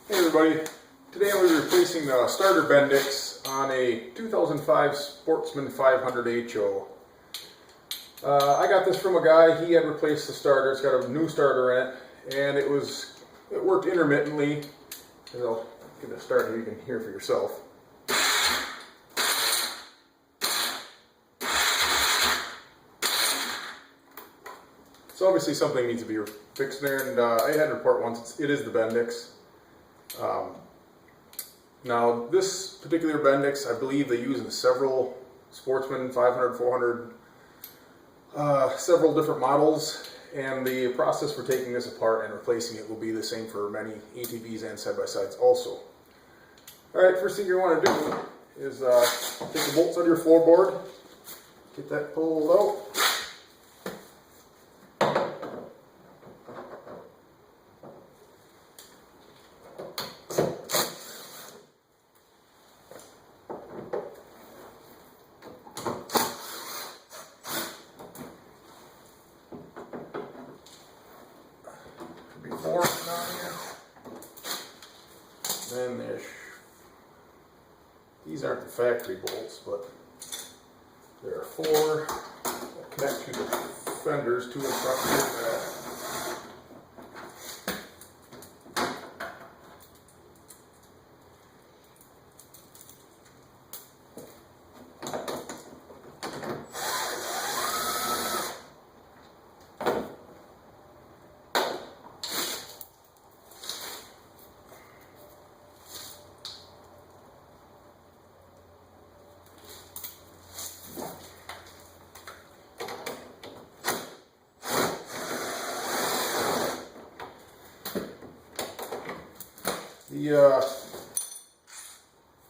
Hey everybody, today I'm going to be replacing the starter bendix on a 2005 Sportsman 500 HO. I got this from a guy. He had replaced the starter. It's got a new starter in it, and it worked intermittently. I'll get it started, you can hear for yourself. So obviously something needs to be fixed there, and I had to report once, it is the bendix. Now this particular bendix, I believe they use in several Sportsman 500, 400, several different models, and the process for taking this apart and replacing it will be the same for many ATVs and side-by-sides also. Alright, first thing you want to do is take the bolts out of your floorboard, get that pulled out. Four down here. Then these aren't the factory bolts, but there are four that connect to the fenders, two in front and two in back.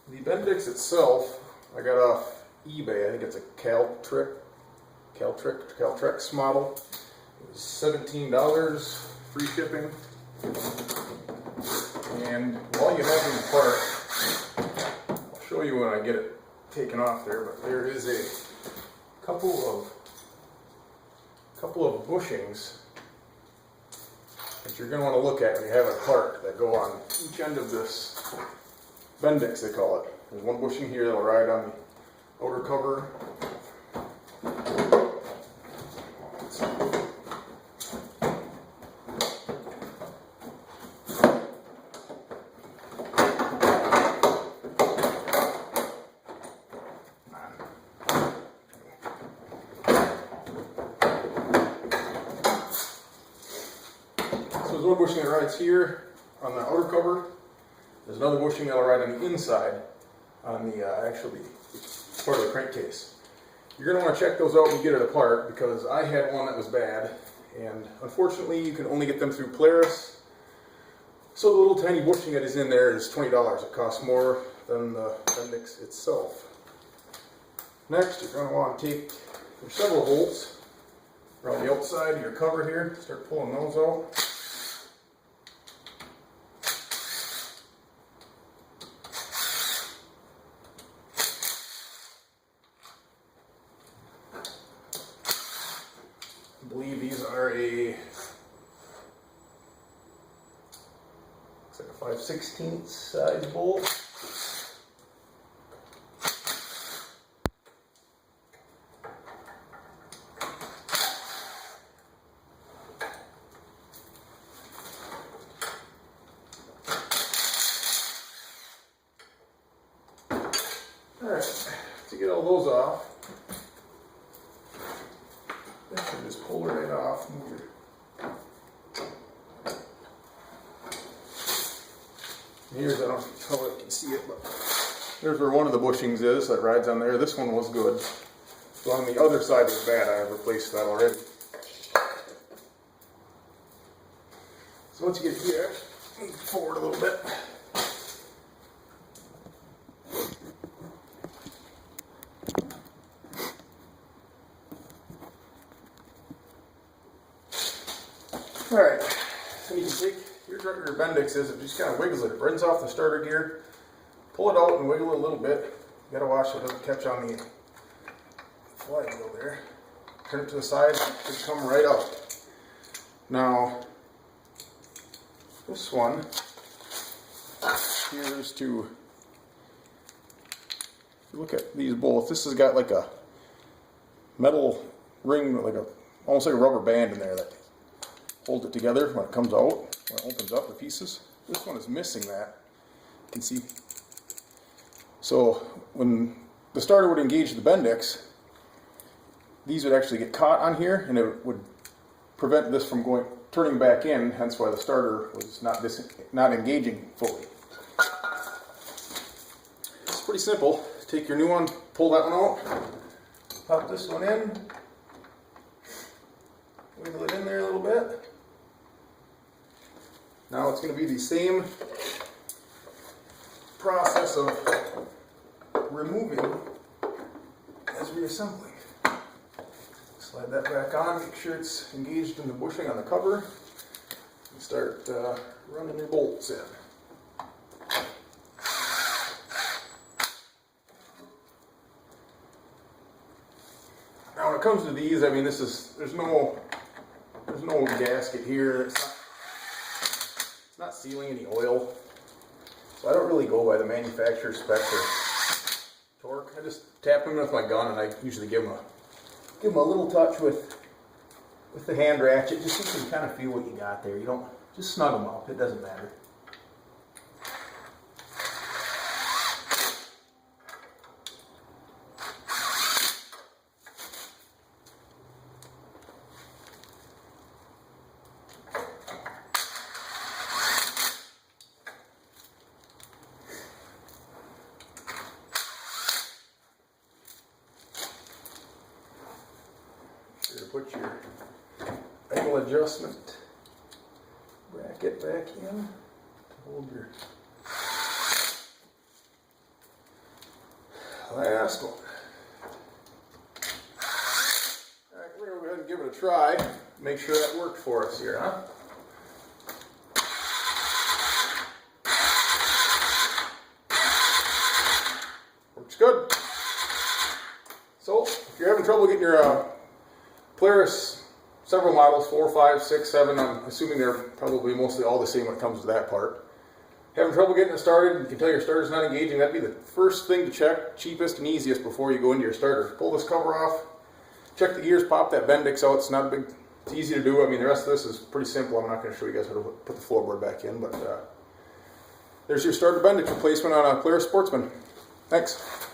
The bendix itself, I got off eBay. I think it's a Caltrex model. It was $17, free shipping. And while you have them apart, I'll show you when I get it taken off there. But there is a couple of bushings that you're going to want to look at when you have it apart that go on each end of this bendix, they call it. There's one bushing here that'll ride on the outer cover. So there's one bushing that rides here on the outer cover. There's another bushing that'll ride on the inside, on the actually part of the crankcase. You're going to want to check those out when you get it apart, because I had one that was bad, and unfortunately you can only get them through Polaris. So the little tiny bushing that is in there is $20. It costs more than the bendix itself. Next, you're going to want to take, there's several bolts around the outside of your cover here. Start pulling those out. I believe these are looks like a 5/16 size bolt. Alright, to get all those off, just pull it right off. Here's, I don't know how you can see it, but there's where one of the bushings is that rides on there. This one was good. So on the other side was bad. I have replaced that already. So once you get here, move forward a little bit. Alright, so you can take your bendix is, it just kind of wiggles it. It runs off the starter gear. Pull it out and wiggle it a little bit. You gotta watch so it doesn't catch on the flywheel there. Turn it to the side, it should come right out. Now, this one here's to look at these both. This has got like a metal ring, like almost like a rubber band in there that holds it together when it comes out, when it opens up the pieces. This one is missing that. You can see. So when the starter would engage the bendix, these would actually get caught on here, and it would prevent this from turning back in. Hence why the starter was not engaging fully. It's pretty simple. Take your new one, pull that one out, pop this one in, wiggle it in there a little bit. Now it's going to be the same process of removing as reassembling. Slide that back on, make sure it's engaged in the bushing on the cover, and start running your bolts in. Now when it comes to these, I mean, there's no gasket here. It's not sealing any oil. So I don't really go by the manufacturer's spec or torque. I just tap them with my gun, and I usually give them a little touch with the hand ratchet, just so you can kind of feel what you got there. You don't just snug them up. It doesn't matter. Put your angle adjustment bracket back in to hold your last one. Alright, we're going to go ahead and give it a try. Make sure that worked for us here, huh? Works good. So, if you're having trouble getting your Polaris, several models, 4, 5, 6, 7, I'm assuming they're probably mostly all the same when it comes to that part. Having trouble getting it started, you can tell your starter's not engaging, that'd be the first thing to check, cheapest and easiest before you go into your starter. Pull this cover off, check the gears, pop that bendix out. It's not a big, it's easy to do. I mean, the rest of this is pretty simple. I'm not going to show you guys how to put the floorboard back in, but there's your starter bendix replacement on a Polaris Sportsman. Thanks.